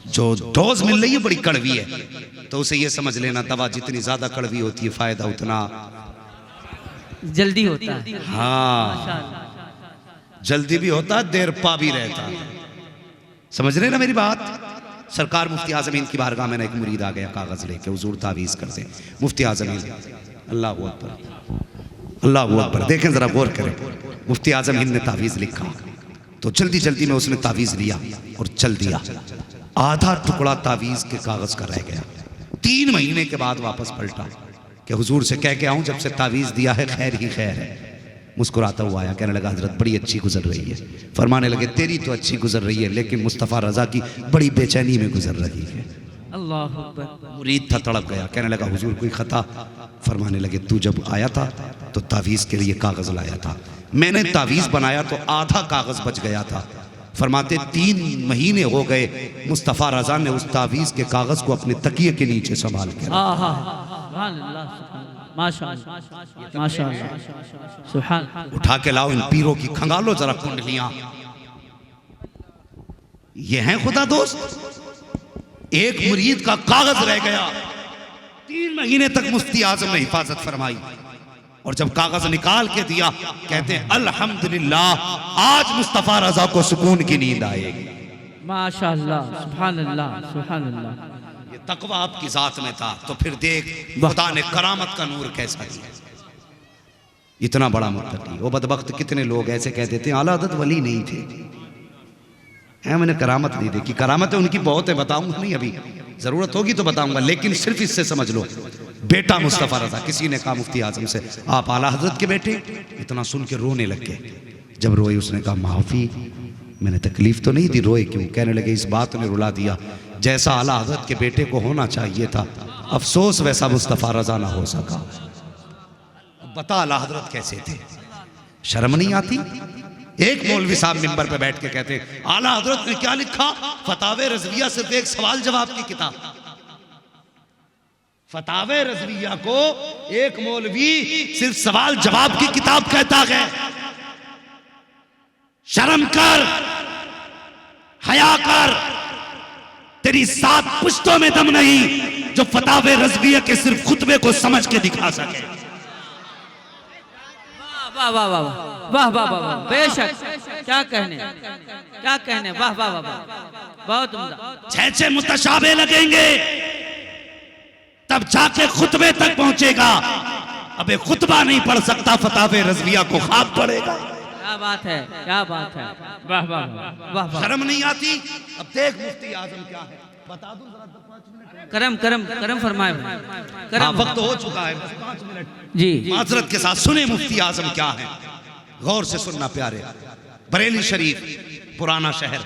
जो डोज मिल रही है बड़ी कड़वी है, तो उसे ये समझ लेना दवा जितनी ज्यादा कड़वी होती है फायदा उतना जल्दी होता है। हाँ जल्दी भी होता है, देर पा भी रहता है। समझ रहे ना मेरी बात। सरकार मुफ्ती आजमीन की बारगाह में एक मुरीद आ गया कागज लेके, हुजूर तावीज़ कर दे। मुफ्ती आजमीन, अल्लाह अकबर, अल्लाह अकबर, देखें जरा गौर करें। मुफ्ती आजमीन ने तावीज़ लिखा तो जल्दी जल्दी में उसने तावीज़ लिया और चल दिया। आधा टुकड़ा तावीज़ के कागज का रह गया। 3 महीने के बाद वापस पलटा कि हुजूर से कह के आऊं जब से तावीज़ दिया है खैर ही खैर है। मुस्कुराता हुआ आया, कहने लगा हजरत बड़ी अच्छी गुजर रही है। फरमाने लगे तेरी तो अच्छी गुजर रही है लेकिन मुस्तफ़ा रज़ा की बड़ी बेचैनी में गुजर रही है। अल्लाह अकबर। मुरीद था, तड़प गया, कहने लगा हुजूर कोई खता। फरमाने लगे तू जब आया था तो तावीज़ के लिए कागज़ लाया था, मैंने तावीज़ बनाया तो आधा कागज़ बच गया था। फरमाते 3 महीने हो गए मुस्तफ़ा रज़ा ने उस तावीज़ के कागज़ को अपने तकिए के नीचे संभाल के उठा के लाओ इन पीरों की, खंगालो जरा कुंडलियां। ये हैं खुदा दोस्त। एक मुरीद का कागज रह गया, 3 महीने तक मुफ्ती आजम ने हिफाजत फरमाई और जब कागज निकाल के दिया कहते हैं अल्हम्दुलिल्लाह आज मुस्तफ़ा रज़ा को सुकून की नींद आएगी। माशाअल्लाह, सुभान अल्लाह, सुभान अल्लाह। ये तकवा आपकी जात में था तो फिर देख खुदा ने करामत का नूर कैसा दिया। इतना बड़ा मुत्तकी। वो बदबख्त कितने लोग ऐसे कह देते हैं आला हज़रत वली नहीं थे, मैंने करामत नहीं देखी। करामत है उनकी बहुत है, बताऊंगा नहीं, अभी जरूरत होगी तो बताऊंगा, लेकिन सिर्फ इससे समझ लो बेटा मुस्तफ़ा रज़ा। किसी ने कहा मुफ्ती आजम से आप आला हज़रत के बेटे, इतना सुन के रोने लग गए। जब रोए उसने कहा माफ़ी, मैंने तकलीफ तो नहीं दी। रोए क्यों? कहने लगे इस बात ने रुला दिया जैसा आला हज़रत के बेटे को होना चाहिए था, अफसोस वैसा मुस्तफ़ा रज़ा ना हो सका। बता आला हज़रत कैसे थे, शर्म नहीं आती? एक मौलवी साहब मिंबर पे बैठ के कहते आला हज़रत ने क्या लिखा, फतावे रज़विया से देख सवाल जवाब की किताब। फतावे रज़विया को एक मौलवी सिर्फ सवाल जवाब की किताब कहता है। शर्म कर, हया कर, तेरी 7 पुश्तों में दम नहीं जो फतावे रज़विया के सिर्फ खुतबे को समझ के दिखा सके। वाह वाह वाह वाह वाह वाह, बेशक, क्या कहने, क्या कहने, वाह वाह वाह, बहुत उम्दा। 6 मुतशाबे लगेंगे तब जाके खुतबे तक पहुंचेगा। अबे खुतबा नहीं पढ़ सकता फतावे रज़विया को खाक पड़ेगा। क्या बात है, क्या बात है, वाह वाह वाह वाह। शर्म नहीं आती? अब देख मुफ्ती आजम क्या है, बता दूं जरा 5 मिनट। करम करम करम फरमाए, करम। वक्त हो चुका है, बस 5 मिनट जी। माजरत के साथ सुने मुफ्ती आजम क्या है, गौर से सुनना प्यारे। बरेली शरीफ पुराना शहर,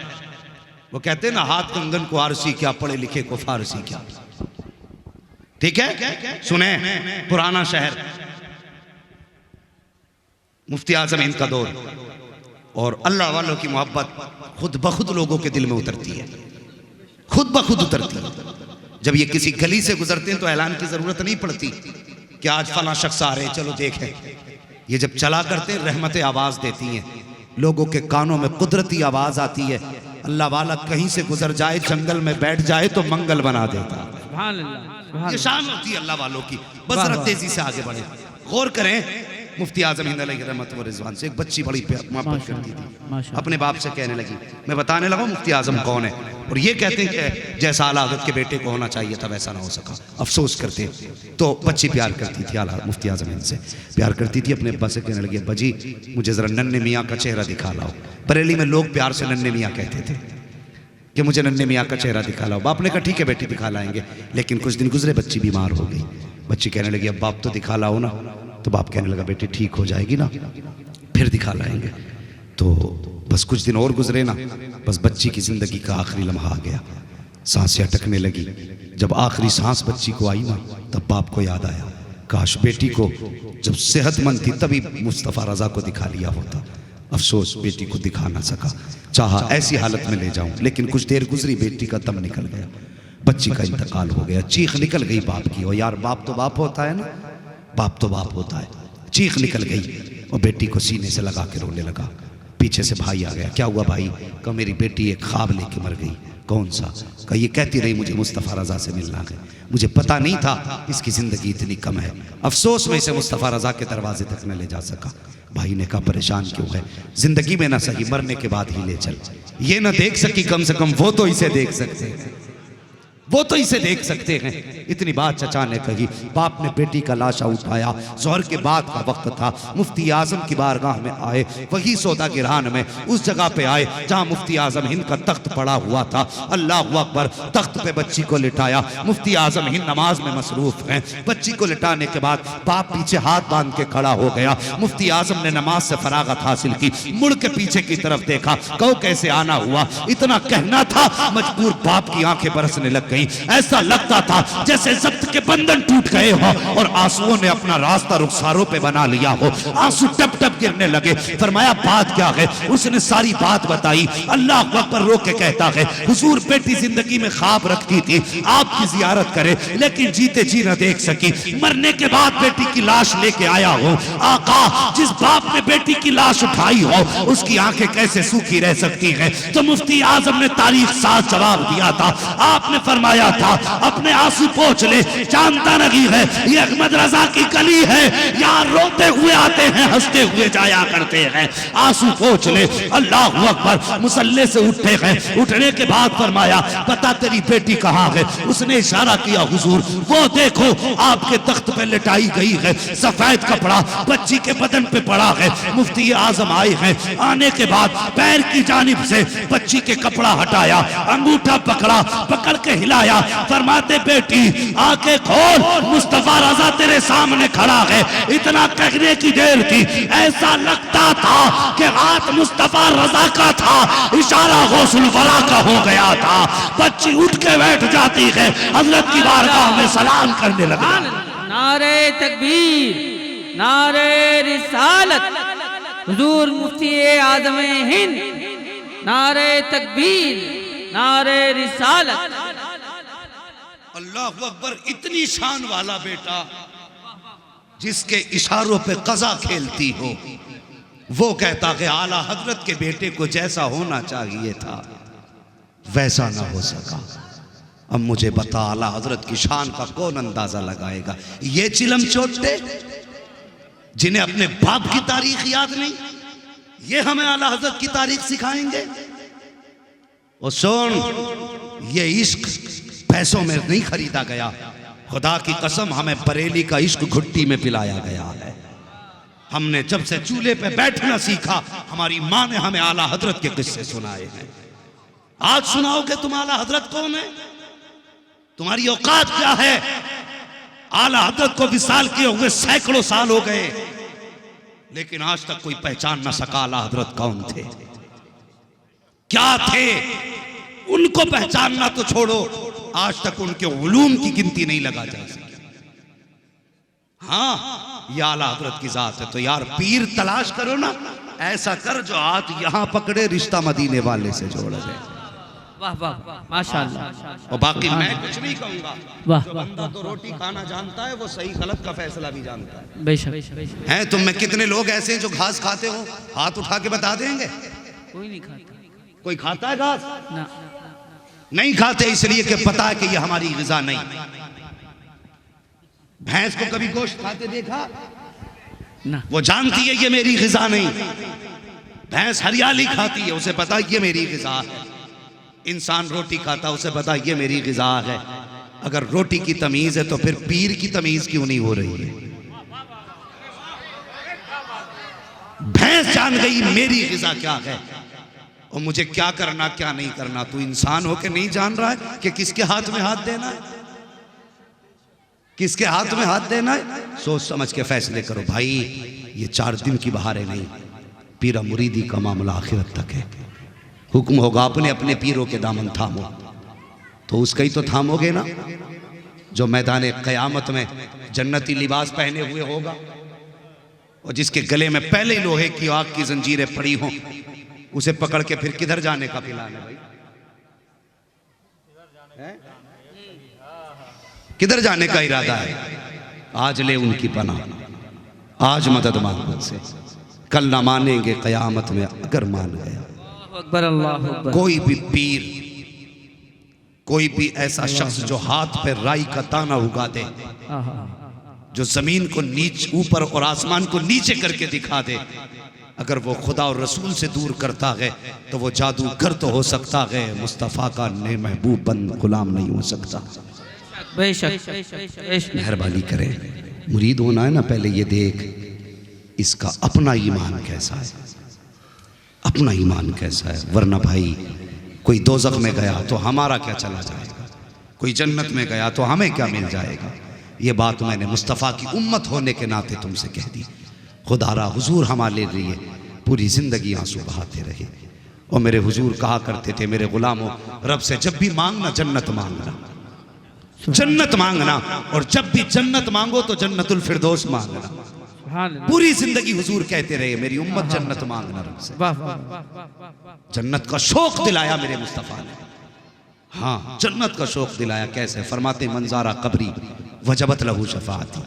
वो कहते हैं ना हाथ कंगन को आरसी क्या, पढ़े लिखे को फारसी क्या। ठीक है, सुने पुराना शहर, मुफ्ती आजम इनका दौर, और अल्लाह वालों की मोहब्बत खुद ब खुद लोगों के दिल में उतरती है, खुद ब खुद उतरती है। जब ये किसी गली से गुजरते हैं तो ऐलान की जरूरत नहीं पड़ती कि आज फला शख्स आ रहे चलो देखें। ये जब चला करते रहमतें आवाज देती हैं, लोगों के कानों में कुदरती आवाज आती है। अल्लाह वाला कहीं से गुजर जाए, जंगल में बैठ जाए तो मंगल बना देता है। सुभान अल्लाह, ये शान होती है अल्लाह वालों की। बस जरा तेजी से आगे बढ़े, गौर करें। मुफ्ती आजम हिंद अलैहि रहमत व रिजवान से एक बच्ची बड़ी मोहब्बत करती थी, अपने बाप से कहने लगी, मैं बताने लगा मुफ्ती आजम कौन है, और ये कहते हैं कि जैसा आला हज़रत के बेटे को होना चाहिए था वैसा ना हो सका, अफसोस करते। तो बच्ची प्यार करती थी आला मुफ्ती आजम हिंद से, प्यार करती थी। अपने अब्बा से कहने लगी अब्बा जी मुझे ज़रा नन्हे मियाँ का चेहरा दिखा लाओ। बरेली में लोग प्यार से नन्हे मियाँ कहते थे कि मुझे नन्हे मियाँ का चेहरा दिखा लाओ। बाप ने कहा ठीक है बेटी दिखा लाएंगे। लेकिन कुछ दिन गुजरे, बच्ची बीमार हो गई। बच्ची कहने लगी अब बाप तो दिखा लाओ ना। तो बाप कहने लगा बेटी ठीक हो जाएगी ना, फिर दिखा लाएंगे। तो बस कुछ दिन और गुजरे ना, बस बच्ची की जिंदगी का आखिरी लम्हा आ गया, सांसें अटकने लगी। जब आखिरी सांस बच्ची को आई ना, तब बाप को याद आया काश बेटी को जब सेहतमंद थी तभी मुस्तफ़ा रज़ा को दिखा लिया होता। अफसोस बेटी को दिखा ना सका, चाहा ऐसी हालत में ले जाऊं, लेकिन कुछ देर गुजरी बेटी का दम निकल गया, बच्ची का इंतकाल हो गया। चीख निकल गई बाप की, और यार बाप तो बाप होता है ना, बाप तो बाप होता है। चीख निकल गई और बेटी को सीने से लगा के रोने लगा। पीछे से भाई आ गया, क्या हुआ भाई? कहा मेरी बेटी एक ख्वाब लेके मर गई, कौन सा? कहा ये कहती रही मुझे मुस्तफ़ा रज़ा से मिलना है, मुझे पता नहीं था इसकी ज़िंदगी इतनी कम है, अफसोस में इसे मुस्तफ़ा रज़ा के दरवाजे तक न ले जा सका। भाई ने कहा परेशान क्यों है, ज़िंदगी में ना सही मरने के बाद ही ले चल। ये ना देख सकी, कम से कम वो तो इसे देख सकते हैं, वो तो इसे देख सकते हैं। इतनी बात चचा ने कही। बाप ने बेटी का लाशा उठाया, ज़ोहर के बाद का वक्त था, मुफ्ती आज़म की बारगाह में आए, वही सौदागिरान में उस जगह पे आए जहाँ मुफ्ती आज़म हिंद का तख्त पड़ा हुआ था। अल्लाह अकबर, तख्त पे बच्ची को लिटाया, मुफ्ती आज़म हिंद नमाज में मसरूफ़ हैं। बच्ची को लिटाने के बाद बाप पीछे हाथ बांध के खड़ा हो गया। मुफ्ती आज़म ने नमाज से फरागत हासिल की, मुड़ के पीछे की तरफ देखा, कहो कैसे आना हुआ, इतना कहना था मजबूर बाप की आंखें बरसने लग गई। ऐसा लगता था जैसे जब्त के बंधन टूट गए हो और आंसुओं ने अपना रास्ता रुखसारों पे बना लिया हो। आंसू टप टप गिरने लगे। फरमाया बात क्या है? उसने सारी बात बताई। अल्लाह अकबर रो के कहता है, हुजूर बेटी जिंदगी में ख्वाब रखती थी आपकी जियारत करे, लेकिन जीते जी न देख सकी। मरने के बाद बेटी की लाश लेके आया हो। आका, जिस बाप ने बेटी की लाश उठाई हो उसकी आंखें कैसे सूखी रह सकती हैं? तो मुफ्ती आजम ने तारीख साथ जवाब दिया था। आपने फरमाया था अपने आंसू पोंछ ले, जानता नहीं है ये अहमद रजा की गली है, यहाँ रोते हुए आते हैं, हंसते हुए जाया करते हैं, आंसू पोंछ ले। अल्लाह अकबर। मुसल्ले से उठे हैं, उठने के बाद फरमाया बता तेरी बेटी कहाँ है? उसने इशारा किया, हुजूर वो देखो आपके तख्त पे लिटाई गई है, सफेद कपड़ा बच्ची के बदन पे पड़ा है। मुफ्ती आजम आए हैं, आने के बाद पैर की जानिब से बच्ची के कपड़ा हटाया, अंगूठा पकड़ा, पकड़ के हिलाया, फरमाते बेटी आंखें खोल, मुस्तफा रजा तेरे सामने खड़ा है। इतना कहने की देर थी, ऐसा लगता था कि हाथ मुस्तफा रजा का था, इशारा गौसुल वरा का हो गया था। बच्ची उठ के बैठ जाती है, हजरत की बारगाह में सलाम करने लगी। नारे तकबीर, नारे रिसालत, हुजूर मुफ्ती आज़म हिंद, नारे तकबीर, नारे रिसालत। अल्लाह अकबर। इतनी शान वाला बेटा जिसके इशारों पे कज़ा खेलती हो, वो कहता कि आला हजरत के बेटे को जैसा होना चाहिए था वैसा ना हो सका। अब मुझे बता आला हजरत की शान का कौन अंदाजा लगाएगा? ये चिलम चोटे जिन्हें अपने बाप की तारीख याद नहीं, ये हमें आला हजरत की तारीख सिखाएंगे? और सुन, ये इश्क पैसों में नहीं खरीदा गया, खुदा की कसम हमें बरेली का इश्क घुट्टी में पिलाया गया है। हमने जब से चूल्हे पे बैठना सीखा, हमारी माँ ने हमें आला हजरत के किस्से सुनाए हैं। आज सुनाओगे तुम आला हजरत कौन है? तुम्हारी औकात क्या है? आला हजरत को विसाल किए हुए सैकड़ों साल हो गए, लेकिन आज तक कोई पहचान ना सका आला हजरत कौन थे, क्या थे। उनको पहचानना तो छोड़ो, आज तक उनके उलूम की गिनती नहीं लगा जा सकी। हाँ, ये आला हजरत की जात है। तो यार पीर तलाश करो ना, ऐसा कर जो हाथ यहां पकड़े, रिश्ता मदीने वाले से जोड़ दे। वाह वाह, माशाअल्लाह। और बाकी मैं कुछ नहीं कहूंगा। वाह, जो बंदा तो रोटी खाना जानता है, वो सही गलत का फैसला भी जानता है। बेशक। हैं तुम में कितने लोग ऐसे हैं जो घास खाते हो? हाथ उठा के बता देंगे। कोई नहीं खाता। कोई खाता है घास? ना, नहीं खाते, इसलिए कि पता है कि ये हमारी ग़िज़ा नहीं। भैंस को कभी गोश्त खाते देखा? ना। वो जानती है ये मेरी ग़िज़ा नहीं। भैंस हरियाली खाती है, उसे पता है ये मेरी ग़िज़ा है। इंसान रोटी खाता, उसे पता है ये मेरी ग़िज़ा है। अगर रोटी की तमीज़ है तो फिर पीर की तमीज़ क्यों नहीं हो रही है? भैंस जान गई मेरी ग़िज़ा क्या है और मुझे क्या करना क्या नहीं करना। तू इंसान होके नहीं जान रहा है कि किसके हाथ में हाथ देना है, किसके हाथ में हाथ देना है? सोच समझ के फैसले करो भाई। ये 4 दिन की बहारें नहीं, पीरा मुरीदी का मामला आखिरत तक है। हुक्म होगा अपने अपने पीरों के दामन थामो, तो उसका ही तो थामोगे ना जो मैदान क़यामत में जन्नती लिबास पहने हुए होगा और जिसके गले में पहले ही लोहे की आग की जंजीरें पड़ी हों, उसे पकड़ के फिर किधर जाने का प्लान है भाई? किधर जाने का इरादा है? आज ले उनकी पनाह, आज मदद मांग उनसे, कल ना मानेंगे क़यामत में अगर मान गया। अकबर, अल्लाह अकबर। कोई भी पीर कोई भी ऐसा शख्स जो हाथ पे राई का दाना उगा दे, जो जमीन को नीच ऊपर और आसमान को नीचे करके दिखा दे, अगर वो खुदा और रसूल से दूर करता है तो वो जादूगर तो हो सकता है, मुस्तफ़ा का ने महबूब बंद गुलाम नहीं हो सकता। मेहरबानी करें, मुरीद होना है ना, पहले ये देख इसका अपना ईमान कैसा है, अपना ईमान कैसा है। वरना भाई कोई दोज़ख में गया तो हमारा क्या चला जाएगा, कोई जन्नत में गया तो हमें क्या मिल जाएगा। ये बात मैंने मुस्तफ़ा की उम्मत होने के नाते तुमसे कह दी। खुदारा हुजूर हमारे लिए पूरी ज़िंदगी आंसू बहाते रहे। और मेरे हुजूर कहा करते थे, मेरे गुलामों, रब से जब भी मांगना जन्नत मांगना, जन्नत मांगना, और जब भी जन्नत मांगो तो जन्नतुल फिरदौस मांगना। पूरी जिंदगी हुजूर कहते रहे, मेरी उम्मत जन्नत मांगना रब से। जन्नत का शौक दिलाया मेरे मुस्तफ़ा ने। हाँ, जन्नत का शौक दिलाया। कैसे? फरमाते मंजारा कब्री वजबत लहू शफाअती,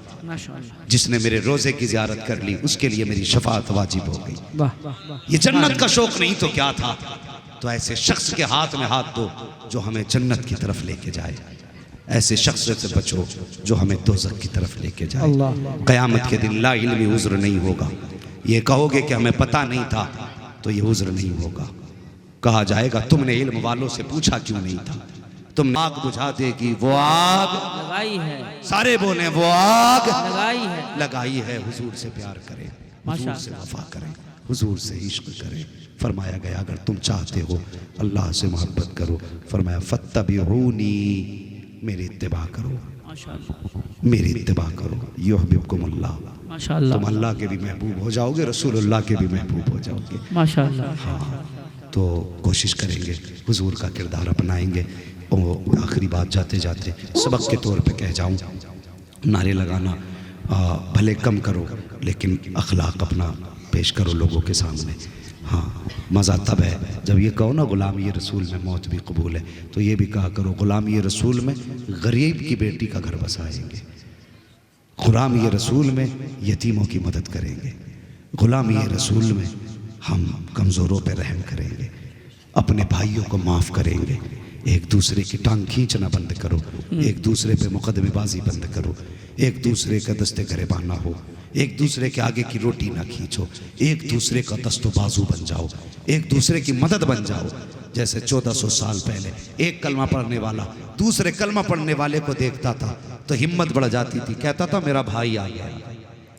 जिसने मेरे रोजे की ज़ियारत कर ली उसके लिए मेरी शफाअत वाजिब हो गई। ये जन्नत का शौक नहीं तो क्या था। तो ऐसे शख्स के हाथ में हाथ दो जो हमें जन्नत की तरफ लेके जाए, ऐसे शख्स से बचो जो हमें दोज़ख की तरफ लेके जाए। क़यामत के दिन ला इल्मी उज़्र नहीं होगा। ये कहोगे कि हमें पता नहीं था तो ये उज़्र नहीं होगा। कहा जाएगा तुमने इल्म वालों से पूछा क्यों नहीं था। तुम आग बुझा देगी वो आग लगाई है, सारे बोले वो आग लगाई है। हुजूर से प्यार करें, हुजूर से वफा करें, हुजूर से इश्क करें। फरमाया गया अगर तुम चाहते हो अल्लाह से मोहब्बत करो, फरमाया फत्तबिऊनी, मेरी इत्तिबा करो, मेरी इत्तिबा करो, युहब्बुकुमुल्लाह, तुम अल्लाह के भी महबूब हो जाओगे, रसूलुल्लाह के भी महबूब हो जाओगे। माशाअल्लाह। हाँ, तो कोशिश करेंगे हुजूर का किरदार अपनाएंगे। और आखिरी बात जाते जाते सबक के तौर पे कह जाऊं, नारे लगाना भले कम करो लेकिन अखलाक अपना पेश करो लोगों के सामने। हाँ, मज़ा तब है जब ये कहो ना गुलामी रसूल में मौत भी कबूल है, तो ये भी कहा करो गुलामी रसूल में गरीब की बेटी का घर बसाएंगे, गुलामी रसूल में यतीमों की मदद करेंगे, गुलामी रसूल में हम कमज़ोरों पर रहम करेंगे, अपने भाइयों को माफ़ करेंगे। एक दूसरे की टांग खींचना बंद करो, एक दूसरे पे मुकदमेबाजी बंद करो, एक दूसरे का दस्ते गरेबान ना हो, एक दूसरे के आगे की रोटी ना खींचो, एक दूसरे का दस्तो बाजू बन जाओ, एक दूसरे की मदद बन जाओ। जैसे 1400 साल पहले एक कलमा पढ़ने वाला दूसरे कलमा पढ़ने वाले को देखता था तो हिम्मत बढ़ जाती थी, कहता था मेरा भाई आ गया।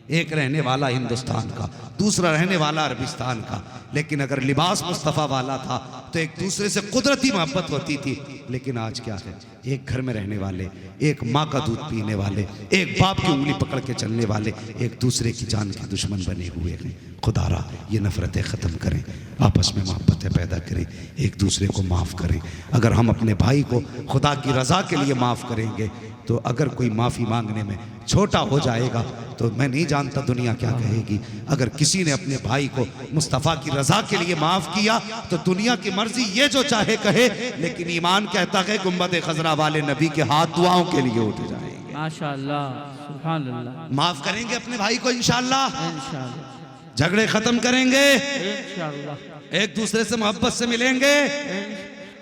एक रहने वाला हिंदुस्तान का, दूसरा रहने वाला अरबिस्तान का, लेकिन अगर लिबास मुस्तफ़ा वाला था तो एक दूसरे से कुदरती मोहब्बत होती थी। लेकिन आज क्या है, एक घर में रहने वाले, एक माँ का दूध पीने वाले, एक बाप की उंगली पकड़ के चलने वाले एक दूसरे की जान के दुश्मन बने हुए हैं। खुदारा ये नफ़रतें ख़त्म करें, आपस में मोहब्बतें पैदा करें, एक दूसरे को माफ़ करें। अगर हम अपने भाई को खुदा की रज़ा के लिए माफ़ करेंगे तो अगर कोई माफ़ी मांगने में छोटा हो जाएगा तो मैं नहीं जानता दुनिया क्या कहेगी। अगर किसी ने अपने भाई को मुस्तफ़ा की रज़ा के लिए माफ़ किया तो दुनिया की मर्जी ये जो चाहे कहे, लेकिन ईमान कहता है गुंबद खजरा वाले नबी के हाथ दुआओं के लिए उठ जाएंगे। माशाअल्लाह, सुभान अल्लाह। माफ़ करेंगे अपने भाई को इंशाअल्लाह, इंशाअल्लाह। झगड़े ख़त्म करेंगे, इंशाअल्लाह। एक दूसरे से मोहब्बत से मिलेंगे।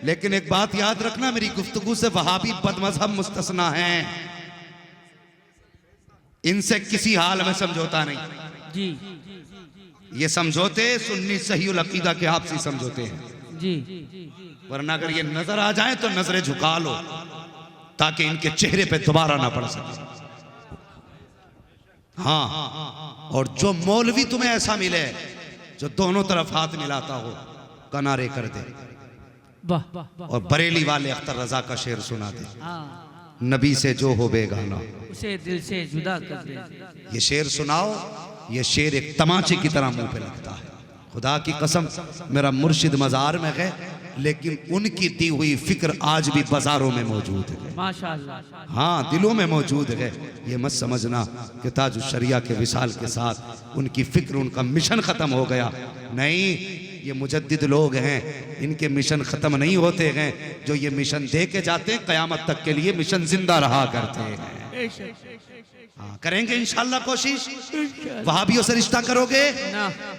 लेकिन एक बात याद रखना, मेरी गुफ्तगू से वहाबी बदमज़हब मुस्तस्ना हैं, इनसे किसी हाल में समझौता नहीं जी। ये समझौते सुन्नी सहीउल अकीदा के आपसी समझौते हैं जी। वरना अगर ये नजर आ जाए तो नजरें झुका लो ताकि इनके चेहरे पे दोबारा ना पड़ सके। हाँ, और जो मौलवी तुम्हें ऐसा मिले जो दोनों तरफ हाथ मिलाता हो, कनारे कर दे। और बरेली वाले अख्तर रजा का शेर सुना दे, नबी से जो हो बेगाना उसे दिल से जुदा कर दे। ये शेर सुनाओ, ये शेर एक तमाचे की तरह मुंह पे लगता है। खुदा की कसम, मेरा मुर्शिद मज़ार में है लेकिन उनकी दी हुई फिक्र आज भी बाजारों में मौजूद है। माशाअल्लाह। हाँ, दिलों में मौजूद है। ये मत समझना कि ताजुल शरिया के विसाल के साथ उनकी फिक्र, उनका मिशन ख़त्म हो गया। नहीं, ये मुजद्दिद लोग हैं, इनके मिशन ख़त्म नहीं होते हैं। जो ये मिशन दे के जाते हैं क़यामत तक के लिए मिशन जिंदा रहा करते हैं। हाँ, करेंगे इंशाअल्लाह कोशिश। वहाबियों से रिश्ता करोगे?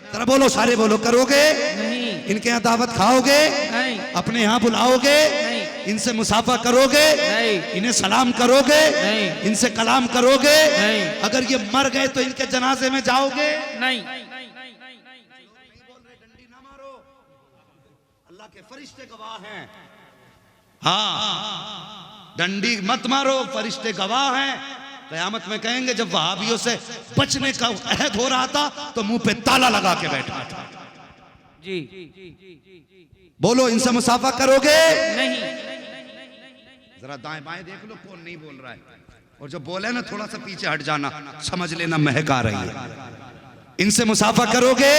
जरा बोलो, सारे बोलो, करोगे? नहीं। इनके यहाँ दावत खाओगे? नहीं। अपने यहाँ बुलाओगे? नहीं। इनसे मुसाफा करोगे, नहीं। इन्हें सलाम करोगे, नहीं। इनसे कलाम करोगे, नहीं। अगर ये मर गए तो इनके जनाजे में जाओगे? नहीं। अल्लाह के फरिश्ते गवाह हैं। हाँ, डंडी मत मारो, फरिश्ते गवाह हैं। क़यामत में कहेंगे जब वहाबियों से बचने का अहद हो रहा था तो मुंह पे ताला लगा के बैठा था। जी। बोलो, इनसे मुसाफा करोगे? नहीं। जरा दाएं बाएं देख लो कौन नहीं बोल रहा है, और जो बोले ना थोड़ा सा पीछे हट जाना, समझ लेना महक आ रही है। इनसे मुसाफा करोगे,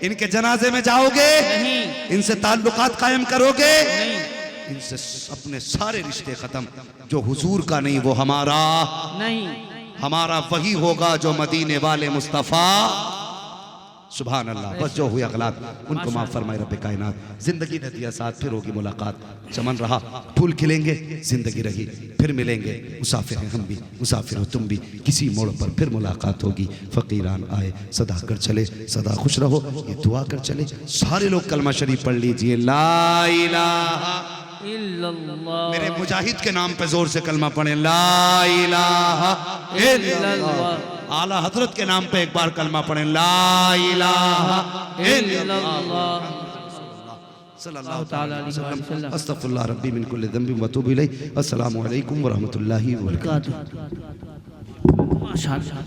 इनके जनाजे में जाओगे, नहीं। इनसे ताल्लुकात कायम करोगे, नहीं। इनसे अपने सारे रिश्ते खत्म। जो हुजूर का नहीं वो हमारा नहीं। हमारा वही होगा जो मदीने वाले मुस्तफ़ा। सुभान अल्लाह। बस जो हुआ गलत उनको माफ फरमाए रब्बे कायनात। जिंदगी ने दिया साथ, फिर होगी मुलाकात। चमन रहा, फूल खिलेंगे, जिंदगी रही, फिर मिलेंगे। मुसाफिर हैं हम भी, मुसाफिर हो तुम भी, किसी मोड़ पर फिर मुलाकात होगी। फकीरान आए सदा कर चले, सदा खुश रहो, ये दुआ कर चले। सारे लोग कलमा शरीफ पढ़ लीजिए, ला इलाहा इल्लल्लाह। मेरे मुजाहिद के नाम पे जोर से कलमा पढ़े, ला इलाहा इल्लल्लाह। आला हजरत के नाम पे एक बार कलमा पढ़े, ला इलाहा इल्लल्लाह। सल्लल्लाहु तआला अलैहि वसल्लम। अस्तगफिरुल्लाह रब्बी मिन कुल्लि ज़ंबिन व अतूबु इलैहि। अस्सलामु अलैकुम व रहमतुल्लाहि व बरकातुहू। माशाअल्लाह।